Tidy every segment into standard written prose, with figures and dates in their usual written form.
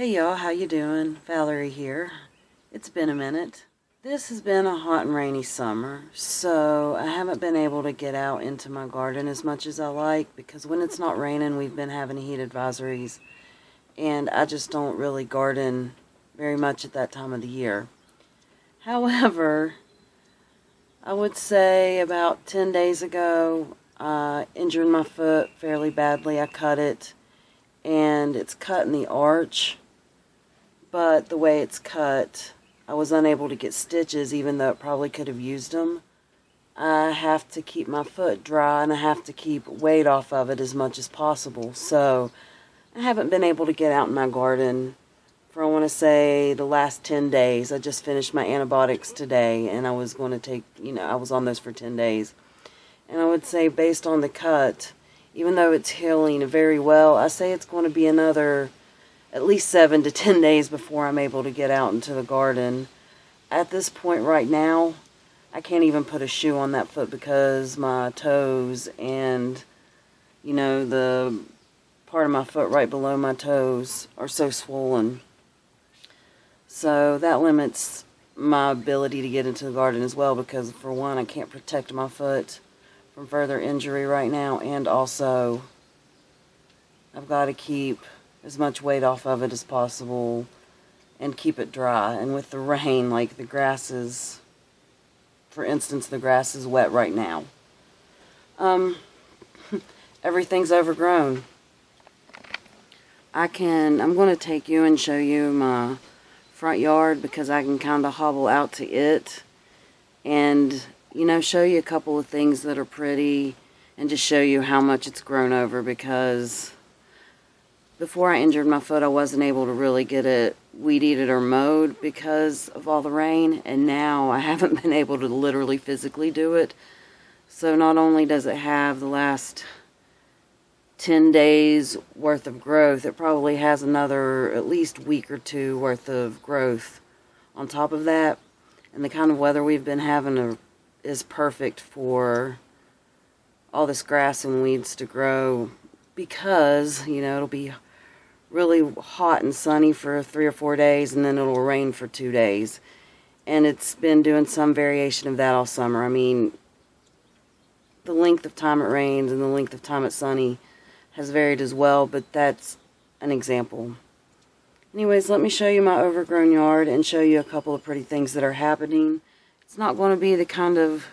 Hey y'all, how you doing? Valerie here. It's been a minute. This has been a hot and rainy summer, so I haven't been able to get out into my garden as much as I like because when it's not raining, we've been having heat advisories, and I just don't really garden very much at that time of the year. However, I would say about 10 days ago, I injured my foot fairly badly. I cut it, and it's cut in the arch. But the way it's cut, I was unable to get stitches even though it probably could have used them. I have to keep my foot dry and I have to keep weight off of it as much as possible. So I haven't been able to get out in my garden for, I want to say, the last 10 days. I just finished my antibiotics today and I was going to take, I was on those for 10 days. And I would say based on the cut, even though it's healing very well, I say it's going to be another at least 7 to 10 days before I'm able to get out into the garden. At this point right now, I can't even put a shoe on that foot because my toes and, the part of my foot right below my toes are so swollen. So that limits my ability to get into the garden as well because, for one, I can't protect my foot from further injury right now, and also I've got to keep as much weight off of it as possible and keep it dry. And with the rain, like the grass is, for instance, the grass is wet right now. Everything's overgrown. I'm going to take you and show you my front yard because I can kind of hobble out to it and, show you a couple of things that are pretty and just show you how much it's grown over because before I injured my foot, I wasn't able to really get it weed-eated or mowed because of all the rain, and now I haven't been able to literally physically do it. So not only does it have the last 10 days worth of growth, it probably has another at least week or two worth of growth on top of that. And the kind of weather we've been having is perfect for all this grass and weeds to grow because, it'll be really hot and sunny for 3 or 4 days, and then it'll rain for 2 days. And it's been doing some variation of that all summer. I mean, the length of time it rains and the length of time it's sunny has varied as well, but that's an example. Anyways, let me show you my overgrown yard and show you a couple of pretty things that are happening. It's not going to be the kind of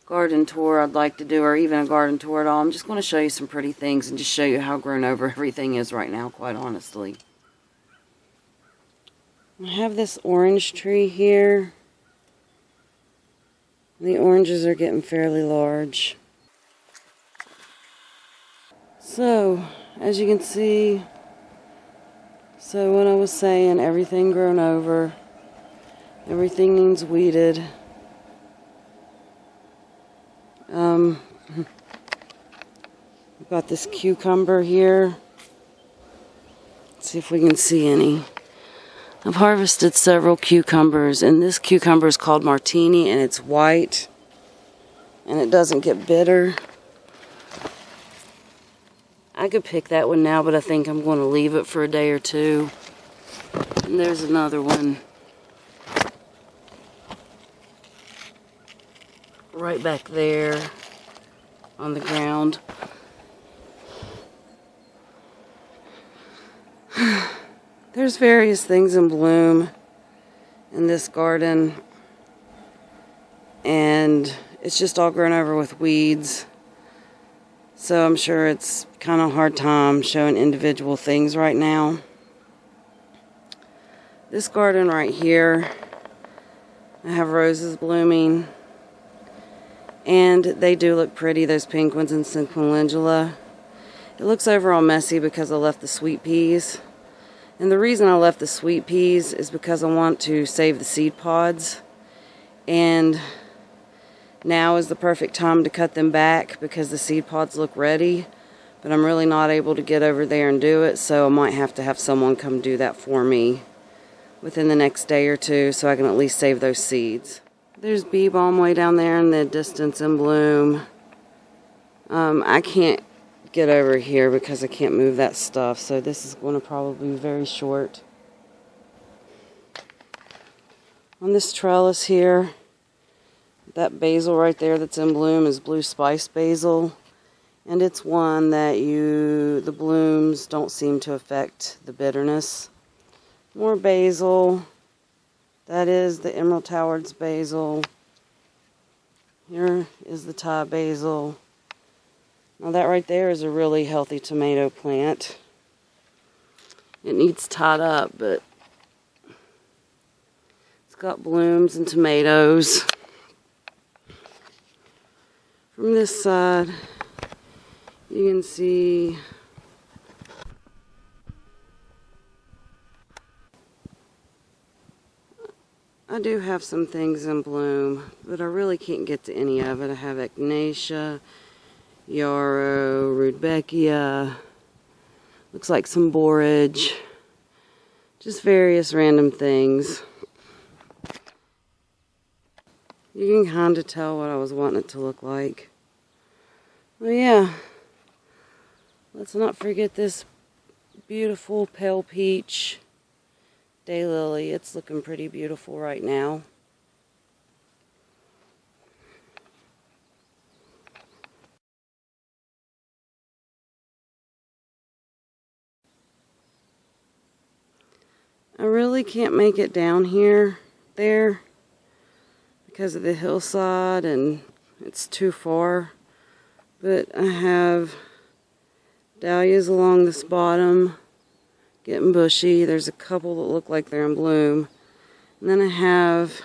garden tour I'd like to do, or even a garden tour at all. I'm just going to show you some pretty things and just show you how grown over everything is right now, quite honestly. I have this orange tree here. The oranges are getting fairly large. So, as you can see, what I was saying, everything grown over. Everything needs weeded. I've got this cucumber here. Let's see if we can see any. I've harvested several cucumbers, and this cucumber is called Martini, and it's white, and it doesn't get bitter. I could pick that one now, but I think I'm going to leave it for a day or two. And there's another one right back there on the ground. There's various things in bloom in this garden, and it's just all grown over with weeds. So I'm sure it's kind of a hard time showing individual things right now. This garden right here, I have roses blooming. And they do look pretty, those pink ones in Sequilingula. It looks overall messy because I left the sweet peas. And the reason I left the sweet peas is because I want to save the seed pods. And now is the perfect time to cut them back because the seed pods look ready. But I'm really not able to get over there and do it, so I might have to have someone come do that for me within the next day or two so I can at least save those seeds. There's bee balm way down there in the distance in bloom. I can't get over here because I can't move that stuff, so this is going to probably be very short. On this trellis here, that basil right there that's in bloom is blue spice basil. And it's one that the blooms don't seem to affect the bitterness. More basil. That is the Emerald Towards basil. Here is the Thai basil. Now that right there is a really healthy tomato plant. It needs tied up, but it's got blooms and tomatoes. From this side, you can see I do have some things in bloom, but I really can't get to any of it. I have Echinacea, Yarrow, Rudbeckia, looks like some borage, just various random things. You can kind of tell what I was wanting it to look like. Well, yeah, let's not forget this beautiful pale peach daylily. It's looking pretty beautiful right now. I really can't make it down there, because of the hillside and it's too far. But I have dahlias along this bottom, getting bushy. There's a couple that look like they're in bloom. And then I have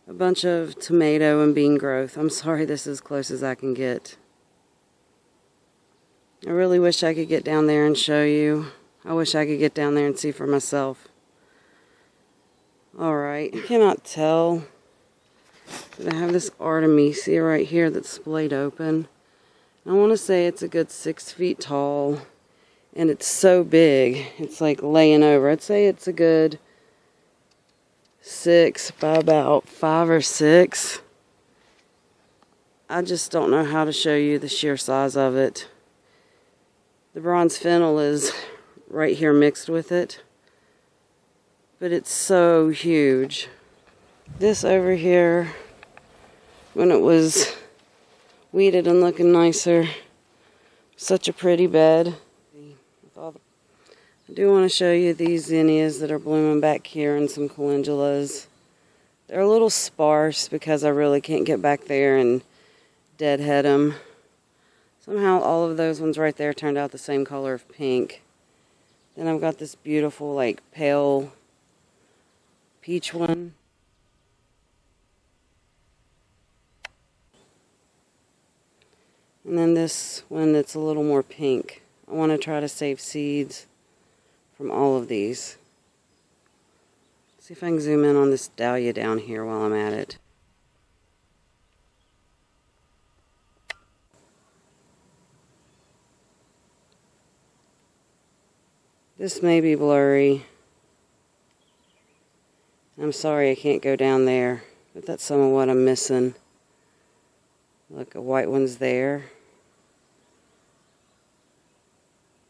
a bunch of tomato and bean growth. I'm sorry, this is as close as I can get. I really wish I could get down there and show you. I wish I could get down there and see for myself. Alright, you cannot tell, but I have this Artemisia right here that's splayed open. I want to say it's a good 6 feet tall, and it's so big, it's like laying over. I'd say it's a good 6 by about 5 or 6. I just don't know how to show you the sheer size of it. The bronze fennel is right here mixed with it, but it's so huge. This over here, when it was weeded and looking nicer, such a pretty bed. I do want to show you these zinnias that are blooming back here and some calendulas. They're a little sparse because I really can't get back there and deadhead them. Somehow all of those ones right there turned out the same color of pink. Then I've got this beautiful like pale peach one. And then this one that's a little more pink. I want to try to save seeds from all of these. See if I can zoom in on this dahlia down here while I'm at it. This may be blurry. I'm sorry I can't go down there, but that's some of what I'm missing. Look, a white one's there.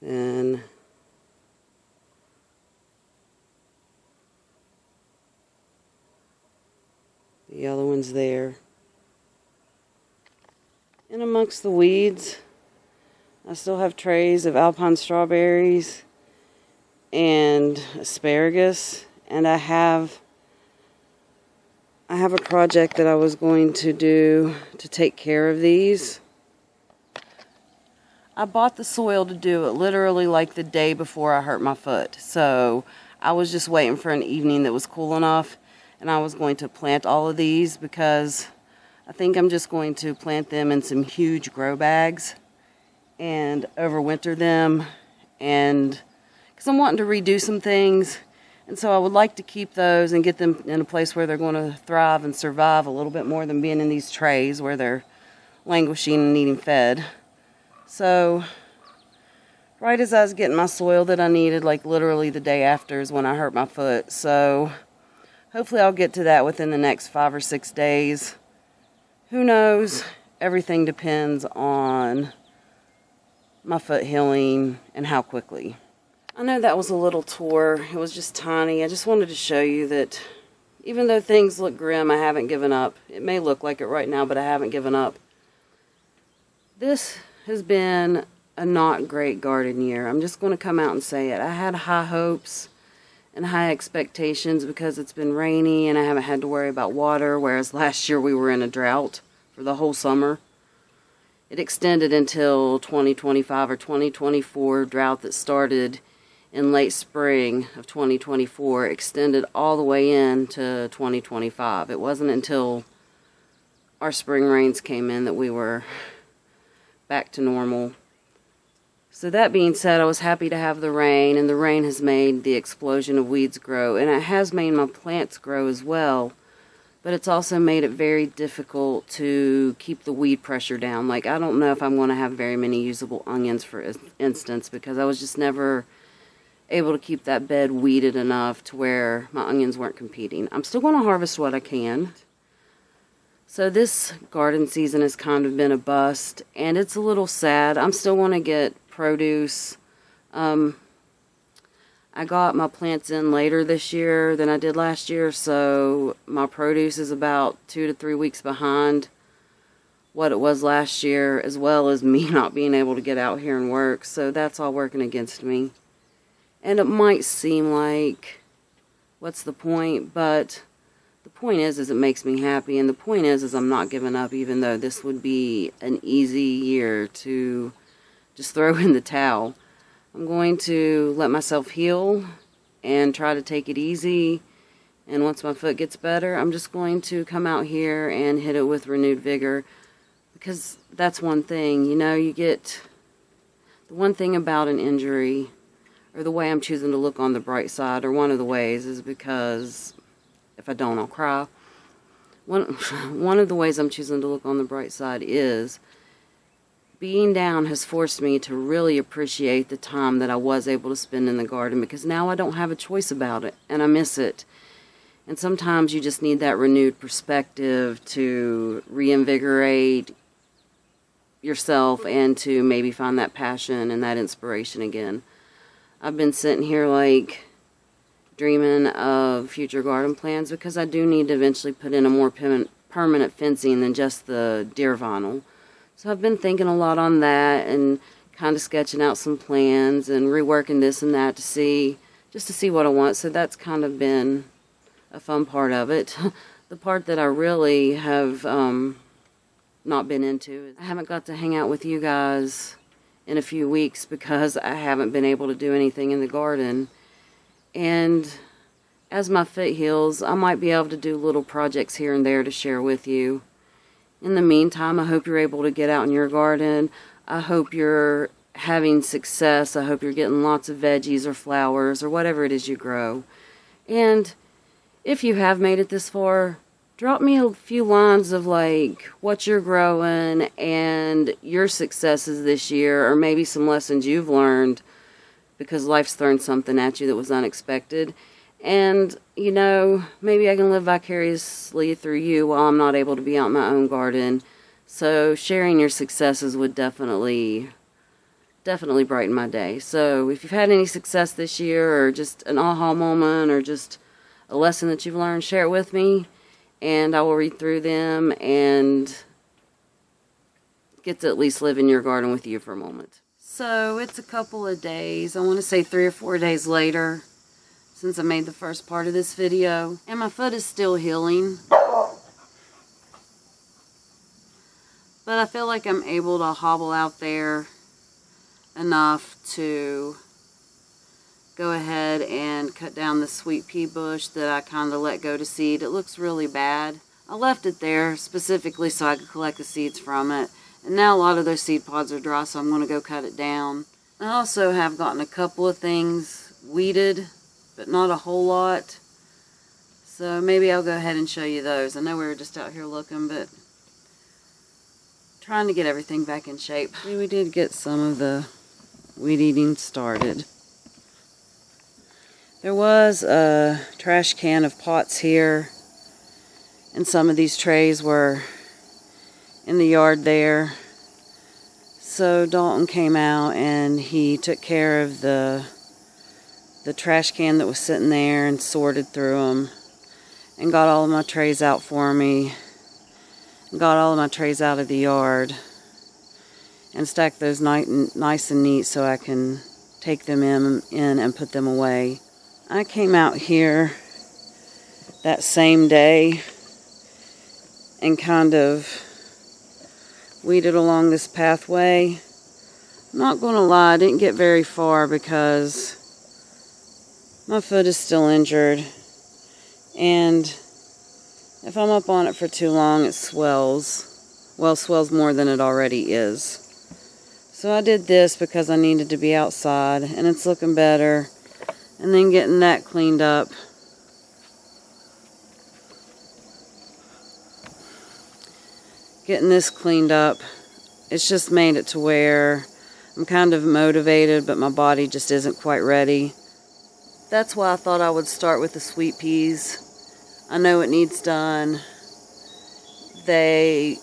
Then the yellow one's there. And amongst the weeds, I still have trays of alpine strawberries and asparagus, and I have a project that I was going to do to take care of these. I bought the soil to do it literally like the day before I hurt my foot. So I was just waiting for an evening that was cool enough, and I was going to plant all of these because I think I'm just going to plant them in some huge grow bags and overwinter them, and because I'm wanting to redo some things. And so I would like to keep those and get them in a place where they're going to thrive and survive a little bit more than being in these trays where they're languishing and needing fed. So right as I was getting my soil that I needed, like literally the day after is when I hurt my foot. So hopefully I'll get to that within the next 5 or 6 days. Who knows? Everything depends on my foot healing and how quickly. I know that was a little tour. It was just tiny. I just wanted to show you that Even though things look grim, I haven't given up. It may look like it right now, but I haven't given up. This has been a not great garden year. I'm just going to come out and say it. I had high hopes and high expectations because it's been rainy and I haven't had to worry about water, whereas last year we were in a drought for the whole summer. It extended until 2025 or 2024, drought that started in late spring of 2024 extended all the way into 2025. It wasn't until our spring rains came in that we were back to normal. So that being said, I was happy to have the rain, and the rain has made the explosion of weeds grow, and it has made my plants grow as well, but it's also made it very difficult to keep the weed pressure down. Like, I don't know if I'm going to have very many usable onions, for instance, because I was just never able to keep that bed weeded enough to where my onions weren't competing. I'm still going to harvest what I can. So this garden season has kind of been a bust, and it's a little sad. I'm still going to get produce. I got my plants in later this year than I did last year, so my produce is about 2 to 3 weeks behind what it was last year, as well as me not being able to get out here and work. So that's all working against me. And it might seem like, what's the point? But the point is it makes me happy. And the point is I'm not giving up, even though this would be an easy year to just throw in the towel. I'm going to let myself heal and try to take it easy. And once my foot gets better, I'm just going to come out here and hit it with renewed vigor. Because that's one thing, you know, you get the one thing about an injury, or the way I'm choosing to look on the bright side, or one of the ways, is because if I don't, I'll cry. One of the ways I'm choosing to look on the bright side is being down has forced me to really appreciate the time that I was able to spend in the garden, because now I don't have a choice about it, and I miss it. And sometimes you just need that renewed perspective to reinvigorate yourself and to maybe find that passion and that inspiration again. I've been sitting here like dreaming of future garden plans, because I do need to eventually put in a more permanent fencing than just the deer vinyl. So I've been thinking a lot on that and kind of sketching out some plans and reworking this and that to see what I want. So that's kind of been a fun part of it. The part that I really have not been into, I haven't got to hang out with you guys in a few weeks because I haven't been able to do anything in the garden. And as my foot heals, I might be able to do little projects here and there to share with you. In the meantime, I hope you're able to get out in your garden. I hope you're having success. I hope you're getting lots of veggies or flowers or whatever it is you grow. And if you have made it this far, drop me a few lines of like what you're growing and your successes this year, or maybe some lessons you've learned because life's thrown something at you that was unexpected. And, you know, maybe I can live vicariously through you while I'm not able to be out in my own garden. So sharing your successes would definitely brighten my day. So if you've had any success this year, or just an aha moment, or just a lesson that you've learned, share it with me, and I will read through them and get to at least live in your garden with you for a moment. So it's a couple of days, I want to say 3 or 4 days later, since I made the first part of this video, and my foot is still healing. But I feel like I'm able to hobble out there enough to go ahead and cut down the sweet pea bush that I kind of let go to seed. It looks really bad. I left it there specifically so I could collect the seeds from it. And now a lot of those seed pods are dry, so I'm going to go cut it down. I also have gotten a couple of things weeded, but not a whole lot. So maybe I'll go ahead and show you those. I know we were just out here looking, but trying to get everything back in shape. We did get some of the weed eating started. There was a trash can of pots here, and some of these trays were in the yard there. So Dalton came out and he took care of the trash can that was sitting there and sorted through them. and got all of my trays out for me. Got all of my trays out of the yard and stacked those nice and neat so I can take them in and put them away. I came out here that same day and kind of weeded along this pathway. I'm not going to lie, I didn't get very far because my foot is still injured, and if I'm up on it for too long, it swells. Well, swells more than it already is. So I did this because I needed to be outside, and it's looking better. And then getting that cleaned up. Getting this cleaned up, it's just made it to where I'm kind of motivated, but my body just isn't quite ready. That's why I thought I would start with the sweet peas. I know it needs done. They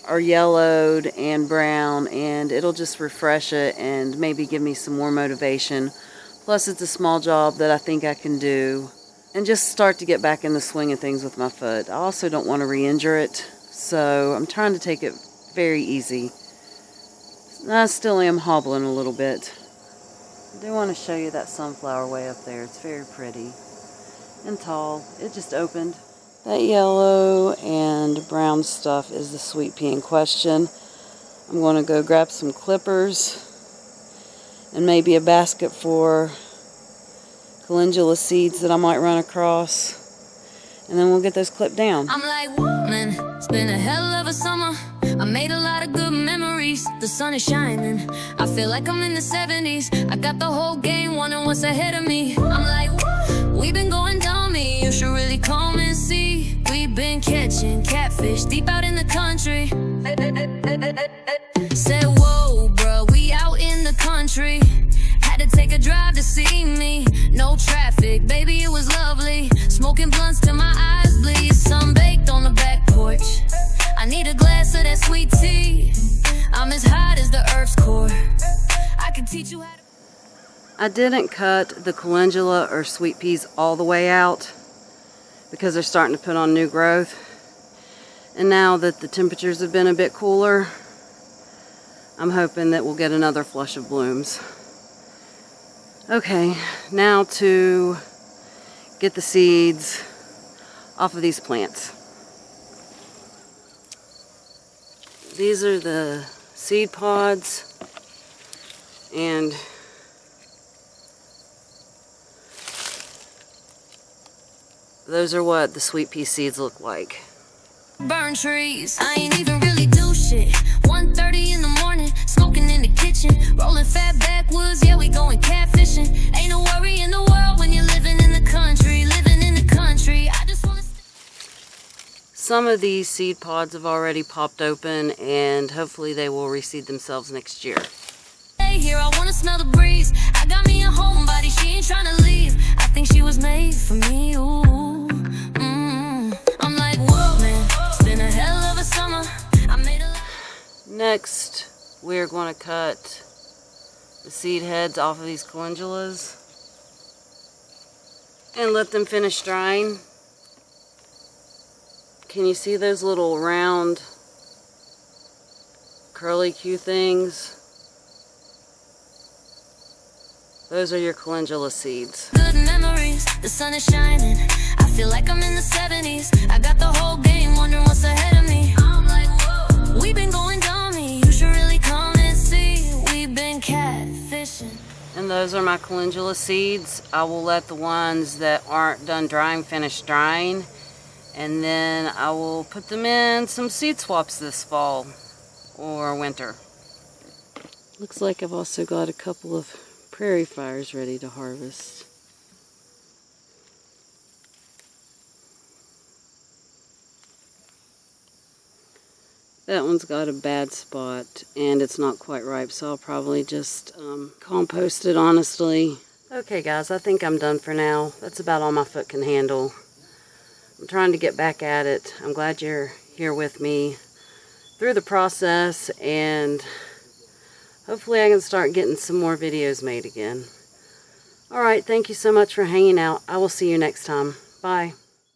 are yellowed and brown, and it'll just refresh it and maybe give me some more motivation. Plus, it's a small job that I think I can do and just start to get back in the swing of things with my foot. I also don't want to re-injure it, so I'm trying to take it very easy. I still am hobbling a little bit. I do want to show you that sunflower way up there. It's very pretty and tall. It just opened. That yellow and brown stuff is the sweet pea in question. I'm going to go grab some clippers and maybe a basket for calendula seeds that I might run across, and then we'll get those clipped down. I'm like, man, it's been a hell of a summer. I made a lot of good memories. The sun is shining. I feel like I'm in the 70s. I got the whole game, wondering what's ahead of me. I'm like, we've been going dummy. You should really come and see. We've been catching catfish deep out in the country. Said, whoa, bro, we out in the country. Had to take a drive to see me. No traffic, baby, it was lovely. Smoking blunts till my eyes bleed. Sunbaked on the back porch. I need a glass of that sweet tea. I'm as hot as the earth's core. I can teach you how to... I didn't cut the calendula or sweet peas all the way out because they're starting to put on new growth. And now that the temperatures have been a bit cooler, I'm hoping that we'll get another flush of blooms. Okay, now to get the seeds off of these plants. These are the seed pods, and those are what the sweet pea seeds look like. Burn trees, I ain't even really do shit. 1:30 in the morning, smoking in the kitchen, rolling fat backwoods, yeah, we going catfishing. Ain't no worry in the world when you're living in the country, I just wanna... Some of these seed pods have already popped open, and hopefully they will reseed themselves next year. Hey, here, I wanna smell the breeze. I got me a homebody, she ain't trying to leave. I think she was made for me, ooh. I'm like, whoa, man, it's been a hell of a summer. I made a lot. Next, we're going to cut the seed heads off of these calendulas and let them finish drying. Can you see those little round curly-Q things? Those are your calendula seeds. Good memories, the sun is shining. I feel like I'm in the 70s. I got the whole game, wondering what's ahead of me. I'm like, whoa, we've been going dummy. You should really come and see. We've been catfishing. And those are my calendula seeds. I will let the ones that aren't done drying finish drying, and then I will put them in some seed swaps this fall or winter. Looks like I've also got a couple of prairie fires ready to harvest. That one's got a bad spot and it's not quite ripe, so I'll probably just compost it, honestly. Okay guys, I think I'm done for now. That's about all my foot can handle. I'm trying to get back at it. I'm glad you're here with me through the process, and hopefully I can start getting some more videos made again. Alright, thank you so much for hanging out. I will see you next time. Bye.